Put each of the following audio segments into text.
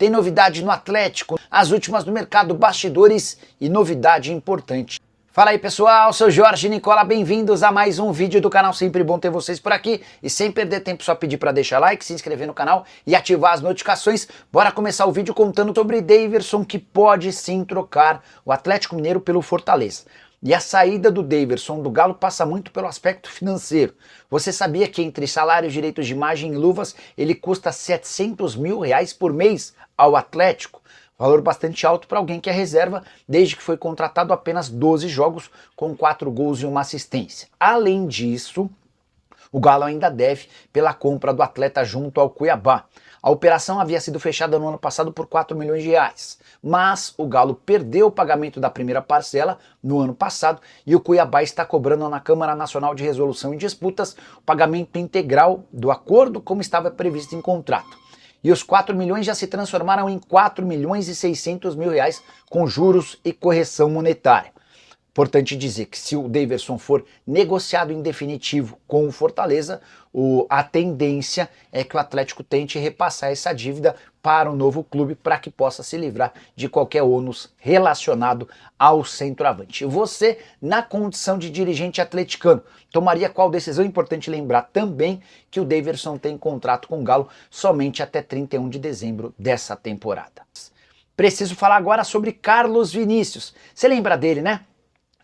tem novidade no Atlético, as últimas do mercado, bastidores e novidade importante. Fala aí pessoal, sou Jorge Nicola, bem-vindos a mais um vídeo do canal, sempre bom ter vocês por aqui e sem perder tempo só pedir para deixar like, se inscrever no canal e ativar as notificações. Bora começar o vídeo contando sobre Daverson, que pode sim trocar o Atlético Mineiro pelo Fortaleza. E a saída do Daverson do Galo passa muito pelo aspecto financeiro. Você sabia que entre salários, direitos de imagem e luvas, ele custa R$700 mil por mês ao Atlético? Valor bastante alto para alguém que é reserva, desde que foi contratado apenas 12 jogos, com 4 gols e uma assistência. Além disso, o Galo ainda deve pela compra do atleta junto ao Cuiabá. A operação havia sido fechada no ano passado por R$4 milhões, mas o Galo perdeu o pagamento da primeira parcela no ano passado e o Cuiabá está cobrando na Câmara Nacional de Resolução em Disputas o pagamento integral do acordo como estava previsto em contrato. E os 4 milhões já se transformaram em R$4.600.000 com juros e correção monetária. Importante dizer que se o Daverson for negociado em definitivo com o Fortaleza, a tendência é que o Atlético tente repassar essa dívida para o novo clube para que possa se livrar de qualquer ônus relacionado ao centroavante. Você, na condição de dirigente atleticano, tomaria qual decisão? Importante lembrar também que o Daverson tem contrato com o Galo somente até 31 de dezembro dessa temporada. Preciso falar agora sobre Carlos Vinícius. Você lembra dele, né?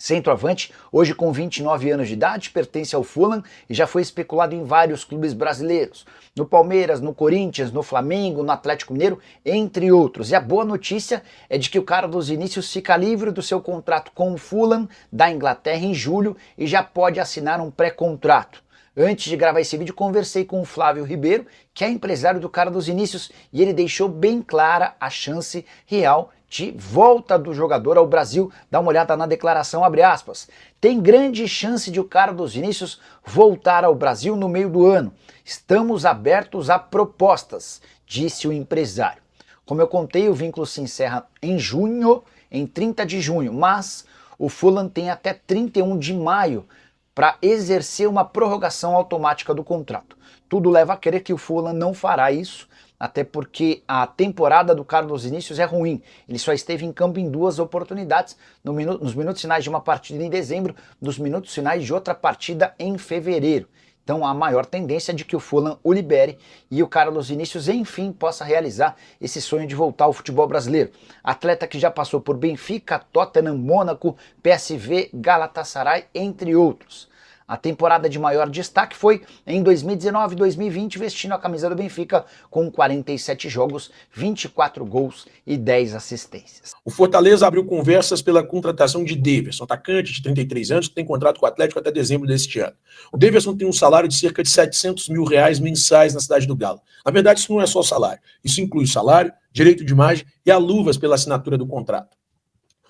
Centroavante, hoje com 29 anos de idade, pertence ao Fulham e já foi especulado em vários clubes brasileiros. No Palmeiras, no Corinthians, no Flamengo, no Atlético Mineiro, entre outros. E a boa notícia é de que o Carlos Vinícius fica livre do seu contrato com o Fulham da Inglaterra em julho e já pode assinar um pré-contrato. Antes de gravar esse vídeo, conversei com o Flávio Ribeiro, que é empresário do Carlos Vinícius, e ele deixou bem clara a chance real de volta do jogador ao Brasil. Dá uma olhada na declaração, abre aspas. Tem grande chance de o Carlos Vinícius voltar ao Brasil no meio do ano. Estamos abertos a propostas, disse o empresário. Como eu contei, o vínculo se encerra em junho, em 30 de junho, mas o Fulham tem até 31 de maio para exercer uma prorrogação automática do contrato. Tudo leva a crer que o Fulham não fará isso, até porque a temporada do Carlos Vinícius é ruim. Ele só esteve em campo em 2 oportunidades, nos minutos finais de uma partida em dezembro, nos minutos finais de outra partida em fevereiro. Então a maior tendência é de que o Fulham o libere e o Carlos Vinícius enfim possa realizar esse sonho de voltar ao futebol brasileiro. Atleta que já passou por Benfica, Tottenham, Mônaco, PSV, Galatasaray, entre outros. A temporada de maior destaque foi em 2019 e 2020, vestindo a camisa do Benfica com 47 jogos, 24 gols e 10 assistências. O Fortaleza abriu conversas pela contratação de Daverson, atacante de 33 anos, que tem contrato com o Atlético até dezembro deste ano. O Daverson tem um salário de cerca de R$700 mil mensais na cidade do Galo. Na verdade, isso não é só salário. Isso inclui salário, direito de imagem e a luvas pela assinatura do contrato.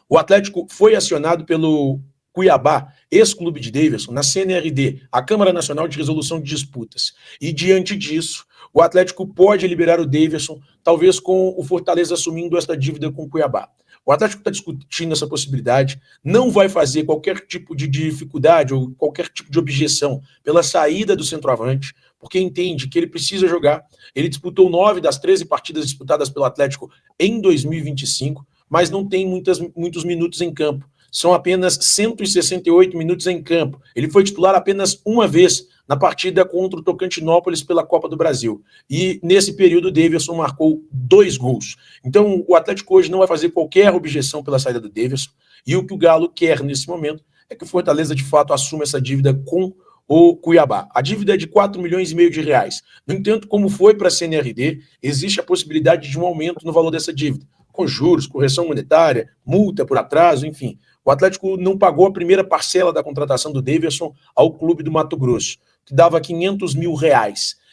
O Atlético foi acionado pelo Cuiabá, ex-clube de Daverson, na CNRD, a Câmara Nacional de Resolução de Disputas. E diante disso, o Atlético pode liberar o Daverson, talvez com o Fortaleza assumindo esta dívida com o Cuiabá. O Atlético está discutindo essa possibilidade, não vai fazer qualquer tipo de dificuldade ou qualquer tipo de objeção pela saída do centroavante, porque entende que ele precisa jogar. Ele disputou 9 das 13 partidas disputadas pelo Atlético em 2025, mas não tem muitos minutos em campo. São apenas 168 minutos em campo. Ele foi titular apenas uma vez na partida contra o Tocantinópolis pela Copa do Brasil. E nesse período o Daverson marcou 2 gols. Então o Atlético hoje não vai fazer qualquer objeção pela saída do Daverson. E o que o Galo quer nesse momento é que o Fortaleza de fato assuma essa dívida com o Cuiabá. A dívida é de R$4,5 milhões. No entanto, como foi para a CNRD, existe a possibilidade de um aumento no valor dessa dívida, com juros, correção monetária, multa por atraso, enfim. O Atlético não pagou a primeira parcela da contratação do Daverson ao clube do Mato Grosso, que dava R$500 mil.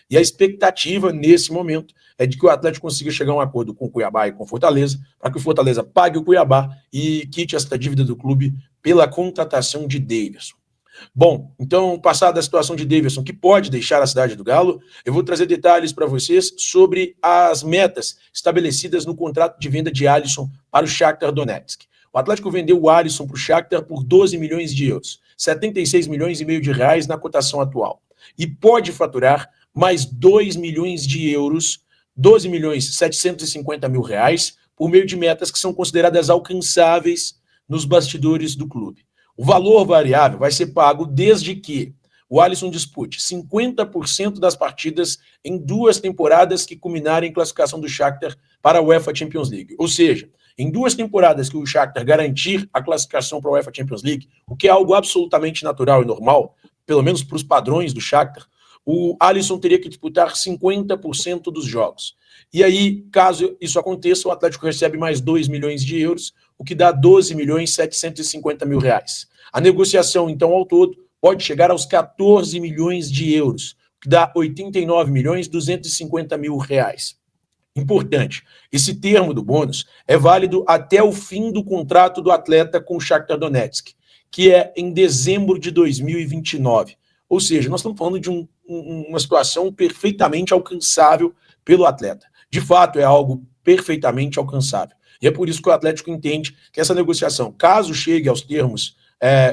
E a expectativa, nesse momento, é de que o Atlético consiga chegar a um acordo com o Cuiabá e com o Fortaleza, para que o Fortaleza pague o Cuiabá e quite esta dívida do clube pela contratação de Daverson. Bom, então, passada a situação de Daverson, que pode deixar a cidade do Galo, eu vou trazer detalhes para vocês sobre as metas estabelecidas no contrato de venda de Alisson para o Shakhtar Donetsk. O Atlético vendeu o Alisson para o Shakhtar por 12 milhões de euros, 76 milhões e meio de reais na cotação atual. E pode faturar mais 2 milhões de euros R$ 12.750.000 por meio de metas que são consideradas alcançáveis nos bastidores do clube. O valor variável vai ser pago desde que o Alisson dispute 50% das partidas em 2 temporadas que culminarem em classificação do Shakhtar para a UEFA Champions League. Ou seja, em 2 temporadas que o Shakhtar garantir a classificação para a UEFA Champions League, o que é algo absolutamente natural e normal, pelo menos para os padrões do Shakhtar, o Alisson teria que disputar 50% dos jogos. E aí, caso isso aconteça, o Atlético recebe mais 2 milhões de euros, o que dá R$ 12.750.000. A negociação, então, ao todo, pode chegar aos 14 milhões de euros, o que dá R$ 89.250.000. Importante, esse termo do bônus é válido até o fim do contrato do atleta com o Shakhtar Donetsk, que é em dezembro de 2029. Ou seja, nós estamos falando de uma situação perfeitamente alcançável pelo atleta. De fato, é algo perfeitamente alcançável. E é por isso que o Atlético entende que essa negociação, caso chegue aos termos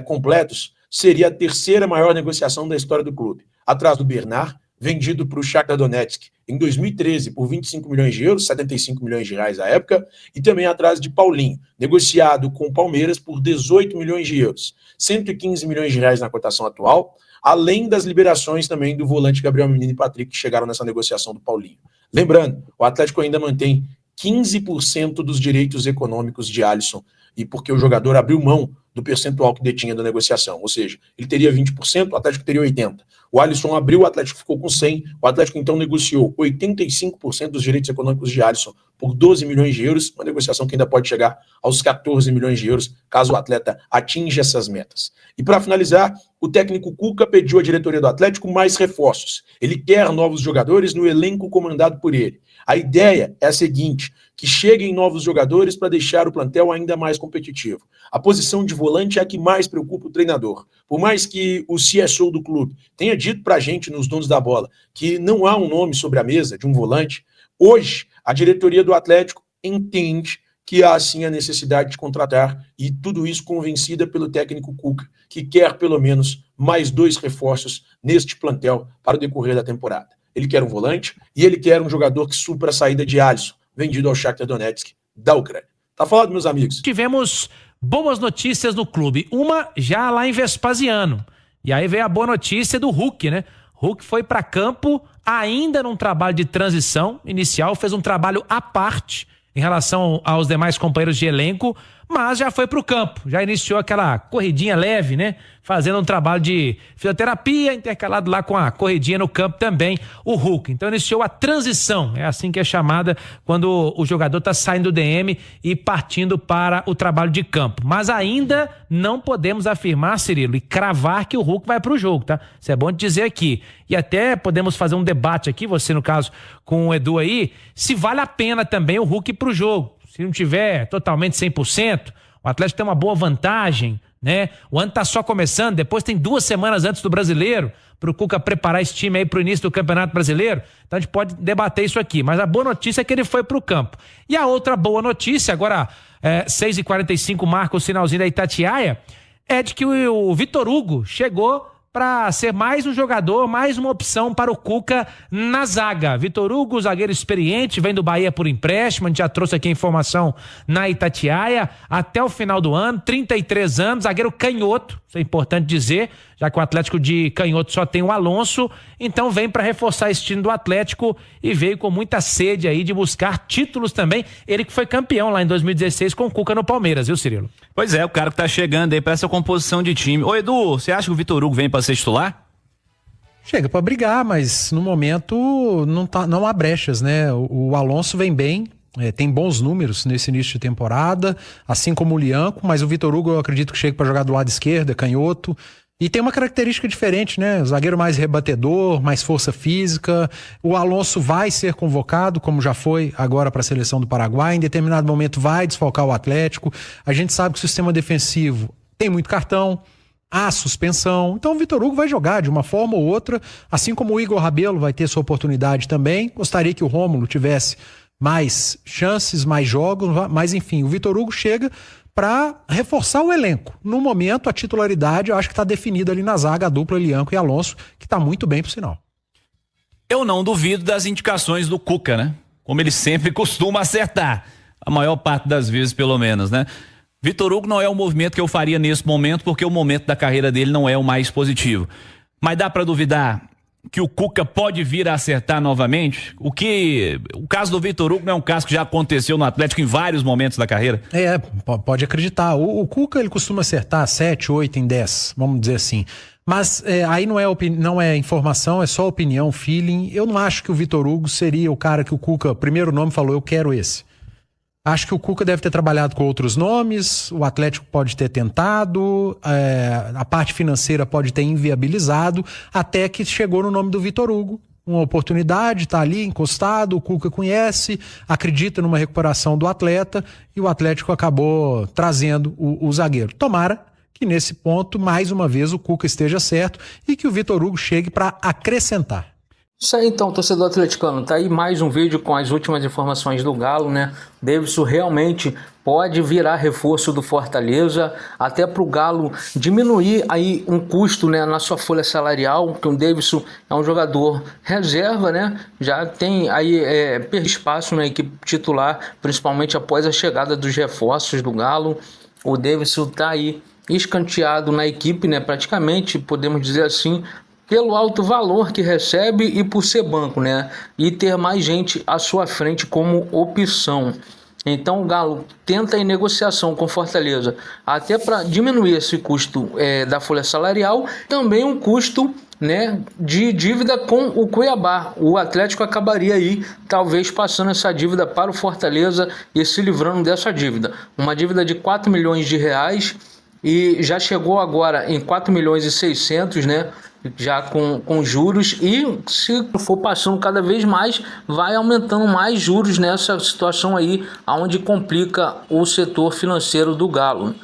completos, seria a 3ª maior negociação da história do clube, atrás do Bernard, vendido para o Shakhtar Donetsk em 2013 por 25 milhões de euros, 75 milhões de reais à época, e também atrás de Paulinho, negociado com o Palmeiras por 18 milhões de euros, 115 milhões de reais na cotação atual, além das liberações também do volante Gabriel Menino e Patrick, que chegaram nessa negociação do Paulinho. Lembrando, o Atlético ainda mantém 15% dos direitos econômicos de Alisson, e porque o jogador abriu mão do percentual que detinha da negociação, ou seja, ele teria 20%, o Atlético teria 80%. O Alisson abriu, o Atlético ficou com 100%, o Atlético então negociou 85% dos direitos econômicos de Alisson por 12 milhões de euros, uma negociação que ainda pode chegar aos 14 milhões de euros, caso o atleta atinja essas metas. E para finalizar, o técnico Cuca pediu à diretoria do Atlético mais reforços. Ele quer novos jogadores no elenco comandado por ele. A ideia é a seguinte, que cheguem novos jogadores para deixar o plantel ainda mais competitivo. A posição de volante é a que mais preocupa o treinador. Por mais que o CSO do clube tenha dito para a gente, nos donos da bola, que não há um nome sobre a mesa de um volante, hoje a diretoria do Atlético entende que há sim a necessidade de contratar, e tudo isso convencida pelo técnico Cuca, que quer pelo menos mais 2 reforços neste plantel para o decorrer da temporada. Ele quer um volante e ele quer um jogador que supra a saída de Alisson, vendido ao Shakhtar Donetsk da Ucrânia. Tá falado, meus amigos? Tivemos boas notícias no clube. Uma já lá em Vespasiano. E aí veio a boa notícia do Hulk, né? Hulk foi para campo ainda num trabalho de transição inicial, fez um trabalho à parte em relação aos demais companheiros de elenco, mas já foi para o campo, já iniciou aquela corridinha leve, né? Fazendo um trabalho de fisioterapia, intercalado lá com a corridinha no campo também, o Hulk. Então iniciou a transição, é assim que é chamada quando o jogador está saindo do DM e partindo para o trabalho de campo. Mas ainda não podemos afirmar, Cirilo, e cravar que o Hulk vai para o jogo, tá? Isso é bom de dizer aqui. E até podemos fazer um debate aqui, você no caso com o Edu aí, se vale a pena também o Hulk ir para o jogo. Se não tiver totalmente 100%, o Atlético tem uma boa vantagem, né? O ano tá só começando, depois tem 2 semanas antes do Brasileiro, para o Cuca preparar esse time aí para o início do Campeonato Brasileiro. Então a gente pode debater isso aqui, mas a boa notícia é que ele foi para o campo. E a outra boa notícia, agora 6h45 marca o sinalzinho da Itatiaia, é de que o Vitor Hugo chegou para ser mais um jogador, mais uma opção para o Cuca na zaga. Vitor Hugo, zagueiro experiente, vem do Bahia por empréstimo, a gente já trouxe aqui a informação na Itatiaia, até o final do ano, 33 anos, zagueiro canhoto, isso é importante dizer, já que o Atlético de canhoto só tem o Alonso, então vem para reforçar esse time do Atlético e veio com muita sede aí de buscar títulos também, ele que foi campeão lá em 2016 com o Cuca no Palmeiras, viu, Cirilo? Pois é, o cara que tá chegando aí para essa composição de time. Ô Edu, você acha que o Vitor Hugo vem para ser titular? Chega para brigar, mas no momento não há brechas, né? O Alonso vem bem, tem bons números nesse início de temporada, assim como o Lianco, mas o Vitor Hugo eu acredito que chega para jogar do lado esquerdo, é canhoto. E tem uma característica diferente, né? O zagueiro mais rebatedor, mais força física. O Alonso vai ser convocado, como já foi agora para a seleção do Paraguai. Em determinado momento vai desfalcar o Atlético. A gente sabe que o sistema defensivo tem muito cartão, há suspensão. Então o Vitor Hugo vai jogar de uma forma ou outra, assim como o Igor Rabelo vai ter sua oportunidade também. Gostaria que o Rômulo tivesse mais chances, mais jogos, mas enfim, o Vitor Hugo chega para reforçar o elenco. No momento, a titularidade eu acho que está definida ali na zaga, a dupla Lianco e Alonso, que está muito bem, por sinal. Eu não duvido das indicações do Cuca, né? como ele sempre costuma acertar, a maior parte das vezes pelo menos, né? Vitor Hugo não é o movimento que eu faria nesse momento, porque o momento da carreira dele não é o mais positivo. Mas dá para duvidar que o Cuca pode vir a acertar novamente? O caso do Vitor Hugo não é um caso que já aconteceu no Atlético em vários momentos da carreira? Pode acreditar. O Cuca, ele costuma acertar 7, 8 em 10, vamos dizer assim. Mas aí não é informação, é só opinião, feeling. Eu não acho que o Vitor Hugo seria o cara que o Cuca, primeiro nome, falou, eu quero esse. Acho que o Cuca deve ter trabalhado com outros nomes, o Atlético pode ter tentado, a parte financeira pode ter inviabilizado, até que chegou no nome do Vitor Hugo. Uma oportunidade, tá ali encostado, o Cuca conhece, acredita numa recuperação do atleta e o Atlético acabou trazendo o zagueiro. Tomara que nesse ponto, mais uma vez, o Cuca esteja certo e que o Vitor Hugo chegue para acrescentar. Isso aí então, torcedor atleticano, tá aí mais um vídeo com as últimas informações do Galo, né? Davidson realmente pode virar reforço do Fortaleza, até para o Galo diminuir aí um custo, né, na sua folha salarial, que o Davidson é um jogador reserva, né? Já tem aí espaço na equipe titular, principalmente após a chegada dos reforços do Galo. O Davidson tá aí escanteado na equipe, né? Praticamente, podemos dizer assim, pelo alto valor que recebe e por ser banco, né? E ter mais gente à sua frente como opção. Então o Galo tenta em negociação com Fortaleza, até para diminuir esse custo da folha salarial, também um custo, né, de dívida com o Cuiabá. O Atlético acabaria aí, talvez, passando essa dívida para o Fortaleza e se livrando dessa dívida. Uma dívida de 4 milhões de reais e já chegou agora em 4 milhões e 600, né? Já com juros, e se for passando cada vez mais, vai aumentando mais juros nessa situação aí, onde complica o setor financeiro do Galo.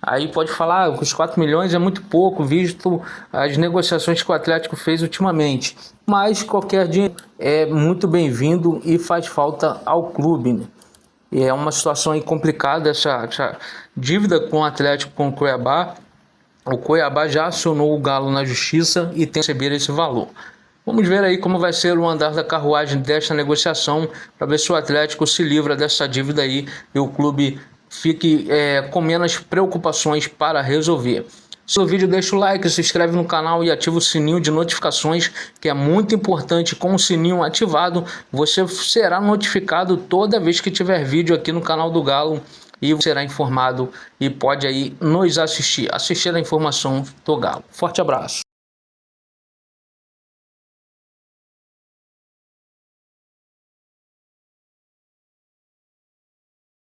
Aí pode falar que os 4 milhões é muito pouco, visto as negociações que o Atlético fez ultimamente, mas qualquer dinheiro é muito bem-vindo e faz falta ao clube, né? E é uma situação aí complicada essa dívida com o Atlético, com o Cuiabá. O Cuiabá já acionou o Galo na justiça e tem que receber esse valor. Vamos ver aí como vai ser o andar da carruagem desta negociação, para ver se o Atlético se livra dessa dívida aí e o clube fique com menos preocupações para resolver. Se o vídeo, deixa o like, se inscreve no canal e ativa o sininho de notificações, que é muito importante. Com o sininho ativado, você será notificado toda vez que tiver vídeo aqui no canal do Galo, e será informado e pode aí nos assistir a informação do Galo. Forte abraço.